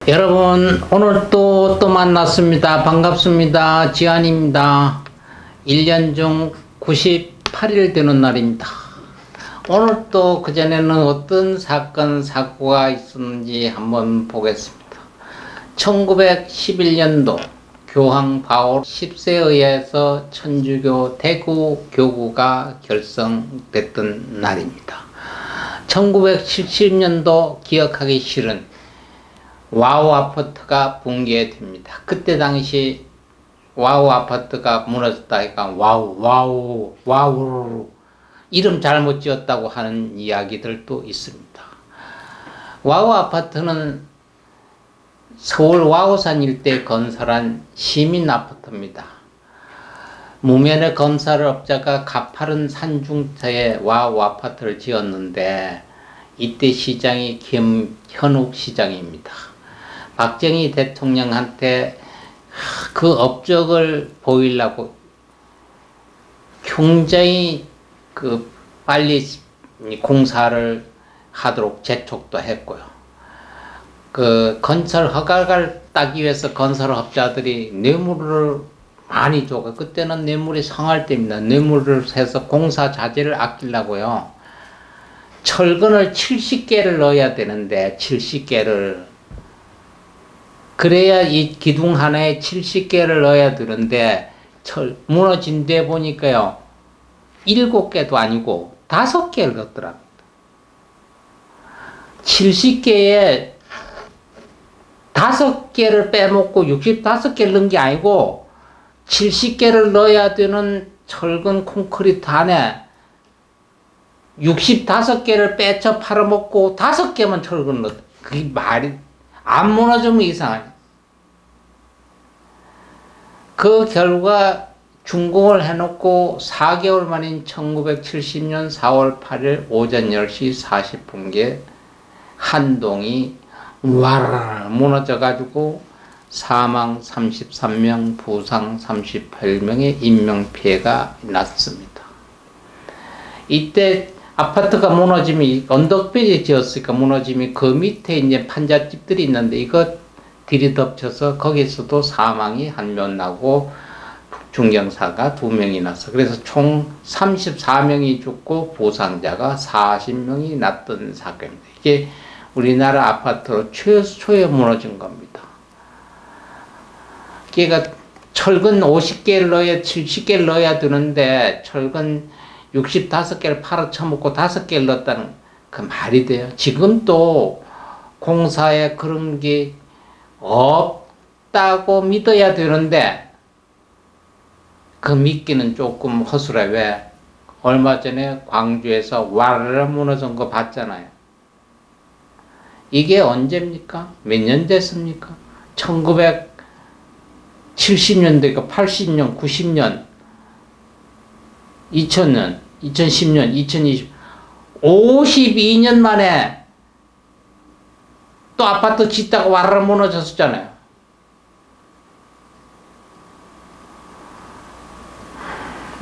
여러분, 오늘 또 만났습니다. 반갑습니다. 지한입니다. 1년 중 98일 되는 날입니다. 오늘 또 그전에는 어떤 사건 사고가 있었는지 한번 보겠습니다. 1911년도 교황 바올 10세에 의해서 천주교 대구 교구가 결성됐던 날입니다. 1970년도 기억하기 싫은 와우 아파트가 붕괴됩니다. 그때 당시 와우 아파트가 무너졌다 하니까 와우 이름 잘못 지었다고 하는 이야기들도 있습니다. 와우 아파트는 서울 와우산 일대에 건설한 시민 아파트입니다. 무면의 건설업자가 가파른 산중터에 와우 아파트를 지었는데 이때 시장이 김현욱 시장입니다. 박정희 대통령한테 그 업적을 보이려고 굉장히 빨리 공사를 하도록 재촉도 했고요. 건설 허가를 따기 위해서 건설업자들이 뇌물을 많이 줘가 그때는 뇌물이 상할 때입니다. 뇌물을 해서 공사 자재를 아끼려고요. 철근을 70개를 넣어야 되는데 70개를 그래야 이 기둥 하나에 70개를 넣어야 되는데 무너진 데 보니까요 7개도 아니고 5개를 넣었더랍니다. 70개에 5개를 빼먹고 65개를 넣은 게 아니고 70개를 넣어야 되는 철근 콘크리트 안에 65개를 빼쳐 팔아먹고 5개만 철근 넣었다. 그게 말이 안 무너지면 이상하네. 그 결과 준공을 해놓고 4개월 만인 1970년 4월 8일 오전 10시 40분께 한 동이 와르르 무너져가지고 사망 33명, 부상 38명의 인명피해가 났습니다. 이때 아파트가 무너짐이 언덕배에 지었으니까 무너짐이 그 밑에 이제 판잣집들이 있는데 이거 들이덮쳐서 거기서도 사망이 1명 나고 중경사가 2명이 났어. 그래서 총 34명이 죽고 부상자가 40명이 났던 사건입니다. 이게 우리나라 아파트로 최초에 무너진 겁니다. 그러니까 철근 50개를 넣어야 70개를 넣어야 되는데 철근 65개를 팔아 처먹고 5개를 넣었다는 그 말이 돼요. 지금도 공사에 그런 게 없다고 믿어야 되는데 그 믿기는 조금 허술해. 왜? 얼마 전에 광주에서 와르르 무너진 거 봤잖아요. 이게 언제입니까? 몇 년 됐습니까? 1970년대가 80년, 90년, 2000년, 2010년, 2020, 52년 만에 또 아파트 짓다가 와르르 무너졌었잖아요.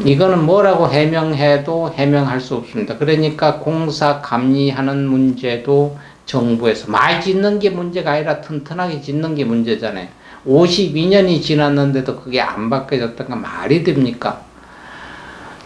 이거는 뭐라고 해명해도 해명할 수 없습니다. 그러니까 공사 감리하는 문제도 정부에서 많이 짓는 게 문제가 아니라 튼튼하게 짓는 게 문제잖아요. 52년이 지났는데도 그게 안 바뀌어졌던가 말이 됩니까?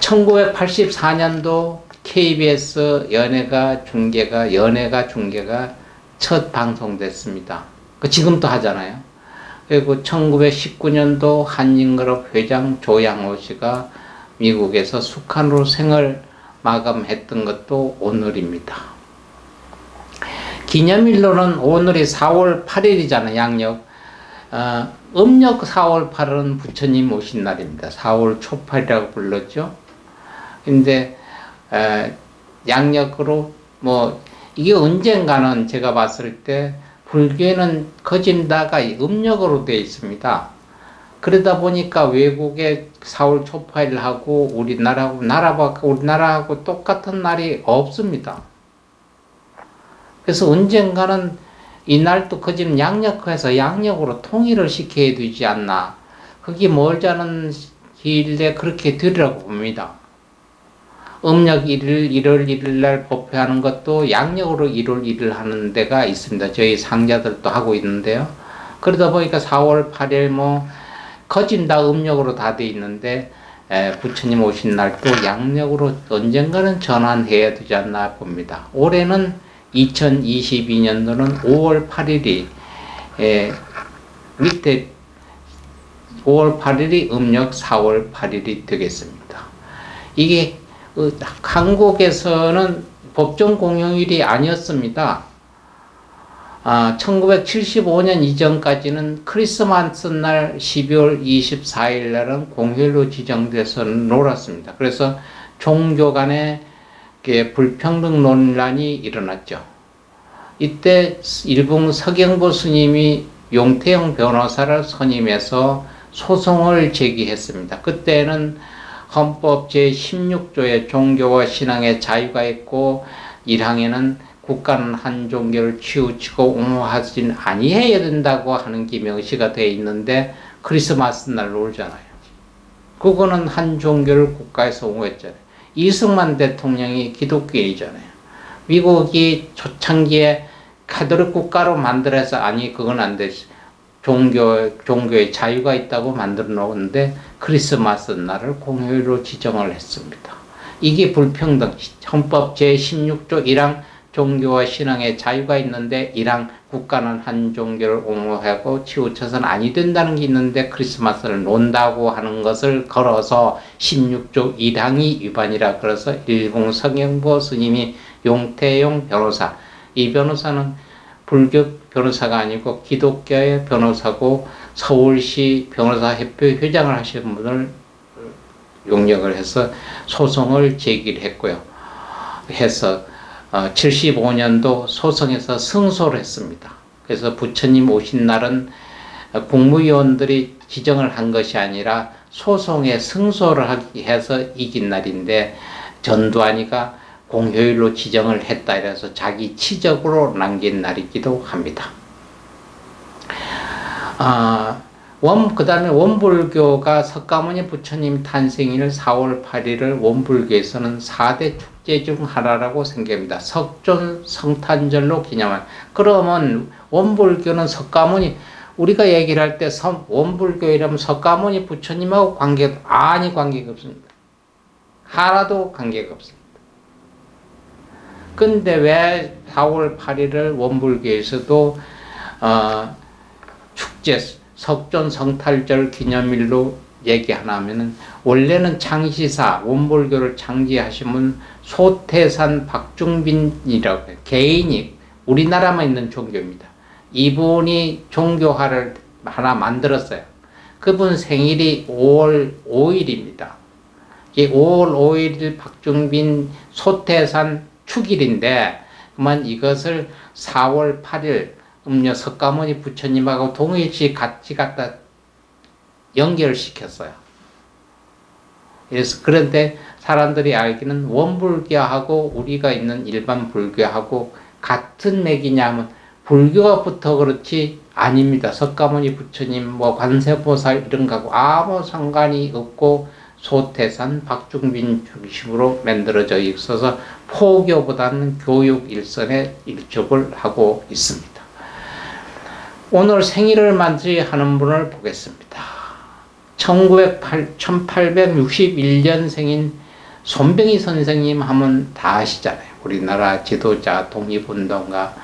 1984년도 KBS 연예가 중계가 첫 방송됐습니다. 지금도 하잖아요. 그리고 1919년도 한인그룹 회장 조양호 씨가 미국에서 숙한으로 생을 마감했던 것도 오늘입니다. 기념일로는 오늘이 4월 8일이잖아요. 양력. 음력 4월 8일은 부처님 오신 날입니다. 4월 초팔이라고 불렀죠. 근데 양력으로 이게 언젠가는 제가 봤을 때 불교에는 거진다가 음력으로 되어 있습니다. 그러다 보니까 외국에 4월 초파일하고 우리나라하고 똑같은 날이 없습니다. 그래서 언젠가는 이 날도 거진 양력해서 양력으로 통일을 시켜야 되지 않나. 그게 멀지 않은 길에 그렇게 되리라고 봅니다. 음력 1일, 1월 1일 날 법회하는 것도 양력으로 1월 1일 하는 데가 있습니다. 저희 상자들도 하고 있는데요. 그러다 보니까 4월 8일 뭐 거진 다 음력으로 다 돼 있는데 부처님 오신 날도 양력으로 언젠가는 전환해야 되지 않나 봅니다. 올해는 2022년도는 5월 8일이 밑에 5월 8일이 음력 4월 8일이 되겠습니다. 이게 한국에서는 법정 공휴일이 아니었습니다. 1975년 이전까지는 크리스마스 날 12월 24일 날은 공휴일로 지정돼서 놀았습니다. 그래서 종교 간의 불평등 논란이 일어났죠. 이때 일본 서경보 스님이 용태영 변호사를 선임해서 소송을 제기했습니다. 그때는 헌법 제16조에 종교와 신앙의 자유가 있고 1항에는 국가는 한 종교를 치우치고 옹호하지 아니해야 된다고 하는 게 명시가 되어 있는데 크리스마스 날 놀잖아요. 그거는 한 종교를 국가에서 옹호했잖아요. 이승만 대통령이 기독교인이잖아요. 미국이 초창기에 카톨릭 국가로 만들어서 아니 그건 안 돼. 종교의 자유가 있다고 만들어 놓았는데 크리스마스 날을 공휴일로 지정을 했습니다. 이게 불평등. 헌법 제16조 1항 종교와 신앙의 자유가 있는데 1항 국가는 한 종교를 옹호하고 치우쳐서는 아니 된다는 게 있는데 크리스마스를 논다고 하는 것을 걸어서 16조 1항이 위반이라 그래서 일본 서경보 스님이 용태용 변호사, 이 변호사는 불교 변호사가 아니고 기독교의 변호사고 서울시 변호사협회 회장을 하시는 분을 용역을 해서 소송을 제기를 했고요. 해서 75년도 소송에서 승소를 했습니다. 그래서 부처님 오신 날은 국무위원들이 지정을 한 것이 아니라 소송에 승소를 해서 이긴 날인데 전두환이가 공휴일로 지정을 했다 이래서 자기 치적으로 남긴 날이기도 합니다. 그 다음에 원불교가 석가모니 부처님 탄생일 4월 8일을 원불교에서는 4대 축제 중 하나라고 생각합니다. 석존 성탄절로 기념한. 그러면 원불교는 석가모니, 우리가 얘기를 할 때 원불교이라면 석가모니 부처님하고 관계가 없습니다. 하나도 관계가 없습니다. 근데 왜 4월 8일을 원불교에서도 축제, 석존 성탄절 기념일로 얘기하냐면은 원래는 창시사 원불교를 창시하신 분 소태산 박중빈이라고 해요. 개인이 우리나라만 있는 종교입니다. 이분이 종교화를 하나 만들었어요. 그분 생일이 5월 5일입니다. 이 5월 5일 박중빈 소태산 축일인데 그만 이것을 4월 8일 음력 석가모니 부처님하고 동일시 같이 갖다 연결시켰어요. 그래서 그런데 사람들이 알기는 원불교하고 우리가 있는 일반 불교하고 같은 맥이냐 하면 불교부터 그렇지 아닙니다. 석가모니 부처님 뭐 관세보살 이런 거하고 아무 상관이 없고 소태산 박중빈 중심으로 만들어져 있어서 포교보다는 교육 일선에 일족을 하고 있습니다. 오늘 생일을 맞이하는 분을 보겠습니다. 1861년생인 손병희 선생님 하면 다 아시잖아요. 우리나라 지도자, 독립운동가,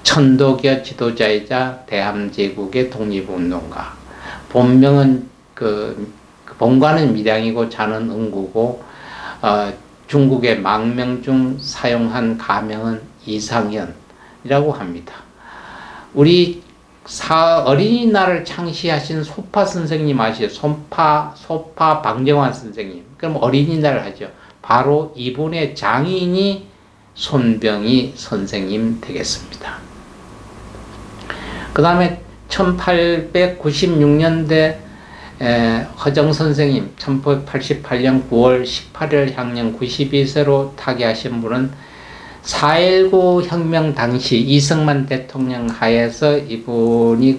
천도교 지도자이자 대한제국의 독립운동가. 본명은 본관은 밀양이고 자는 응구고 중국의 망명 중 사용한 가명은 이상현이라고 합니다. 우리 어린이날을 창시하신 소파 선생님 아시죠? 소파 방정환 선생님. 그럼 어린이날 하죠. 바로 이분의 장인이 손병희 선생님 되겠습니다. 그 다음에 1896년대 허정 선생님 1988년 9월 18일 향년 92세로 타계하신 분은 4.19 혁명 당시 이승만 대통령 하에서 이분이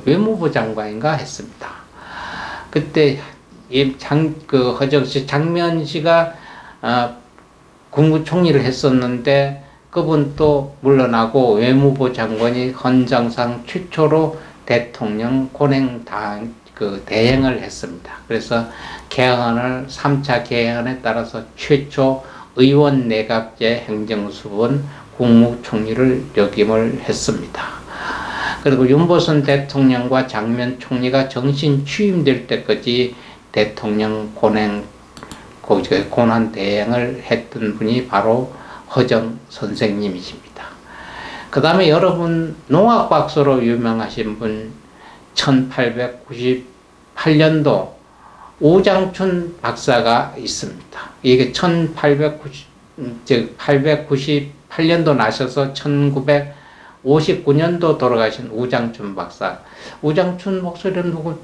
외무부 장관인가 했습니다. 그때 허정 씨, 장면 씨가 국무총리를 했었는데 그분도 물러나고 외무부 장관이 헌정상 최초로 대통령 권행 대행을 했습니다. 그래서 개헌을 3차 개헌에 따라서 최초 의원 내각제 행정수본 국무총리를 역임을 했습니다. 그리고 윤보선 대통령과 장면 총리가 정신 취임될 때까지 대통령 권한 대행을 했던 분이 바로 허정 선생님이십니다. 그 다음에 여러분 농학 박사로 유명하신 분 1898년도 우장춘 박사가 있습니다. 이게 898년도 나셔서 1959년도 돌아가신 우장춘 박사. 우장춘 목소리는 누구?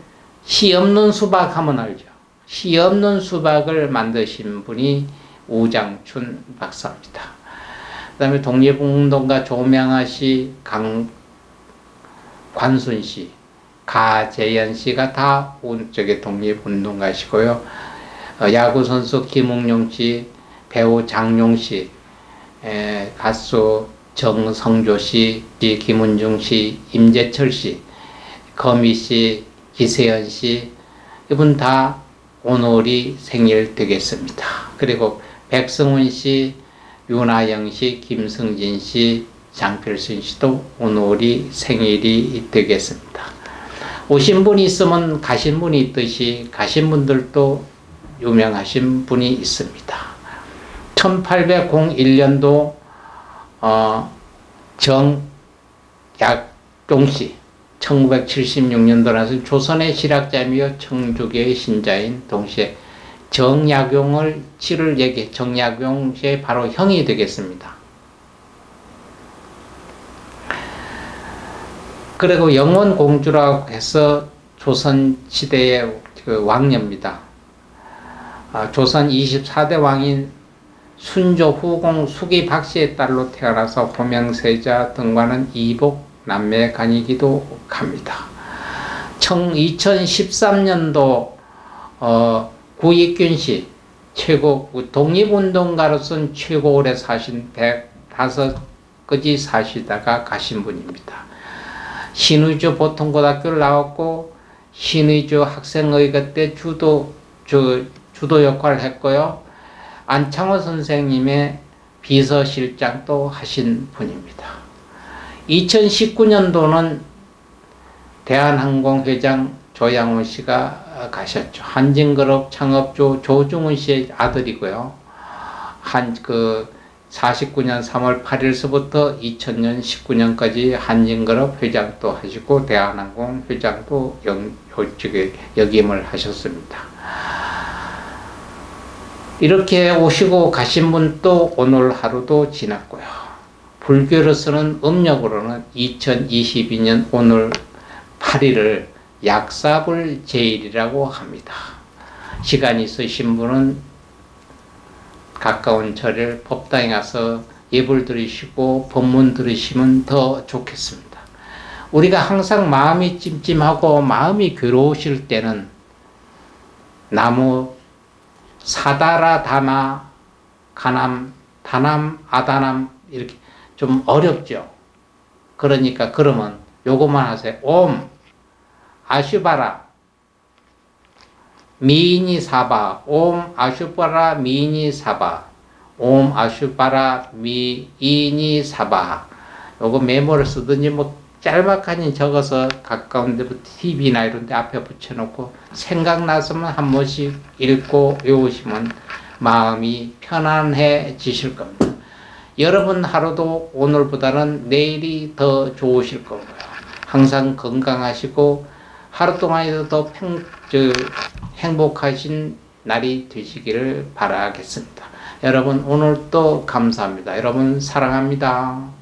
씨 없는 수박 하면 알죠. 씨 없는 수박을 만드신 분이 우장춘 박사입니다. 그 다음에 독립운동가 조명아 씨, 관순 씨, 가재현 씨가 다 독립운동가시고요. 야구선수 김웅룡 씨, 배우 장용 씨, 가수 정성조 씨, 김은중 씨, 임재철 씨, 거미 씨, 기세현 씨, 이분 다 오늘이 생일 되겠습니다. 그리고 백성훈 씨, 윤하영 씨, 김승진 씨, 장필순 씨도 오늘이 생일이 되겠습니다. 오신 분이 있으면 가신 분이 있듯이 가신 분들도 유명하신 분이 있습니다. 1801년도 정약용 씨, 1976년도 나서 조선의 실학자이며 청주교의 신자인 동시에 정약용을 치를 정약용 씨의 바로 형이 되겠습니다. 그리고 영원공주라고 해서 조선시대의 왕녀입니다. 조선 24대 왕인 순조 후공 수기 박씨의 딸로 태어나서 호명세자 등과는 이복 남매 간이기도 합니다. 2013년도 구익균 씨, 독립운동가로서는 최고 오래 사신 105까지 사시다가 가신 분입니다. 신의주 보통고등학교를 나왔고 신의주 학생의과 때 주도 역할을 했고요. 안창호 선생님의 비서실장도 하신 분입니다. 2019년도는 대한항공 회장 조양호 씨가 가셨죠. 한진그룹 창업주 조중훈 씨의 아들이고요. 49년 3월 8일서부터 2000년 19년까지 한진그룹 회장도 하시고 대한항공 회장도 역임을 하셨습니다. 이렇게 오시고 가신 분도 오늘 하루도 지났고요. 불교로서는 음력으로는 2022년 오늘 8일을 약사불 제일이라고 합니다. 시간 있으신 분은 가까운 절을 법당에 가서 예불 드리시고 법문 들으시면 더 좋겠습니다. 우리가 항상 마음이 찜찜하고 마음이 괴로우실 때는 나무 사다라 다나 가남 다남 아다남 이렇게 좀 어렵죠. 그러니까 그러면 요것만 하세요. 옴 아슈바라 미니 사바 옴 아슈바라 미니 사바 옴 아슈바라 미니 사바 요거 메모를 쓰든지 뭐 짤막하니 적어서 가까운 데 TV나 이런 데 앞에 붙여놓고 생각나서만 한 번씩 읽고 외우시면 마음이 편안해지실 겁니다. 여러분 하루도 오늘보다는 내일이 더 좋으실 거고요. 항상 건강하시고 하루 동안에도 더 행복하신 날이 되시기를 바라겠습니다. 여러분 오늘도 감사합니다. 여러분 사랑합니다.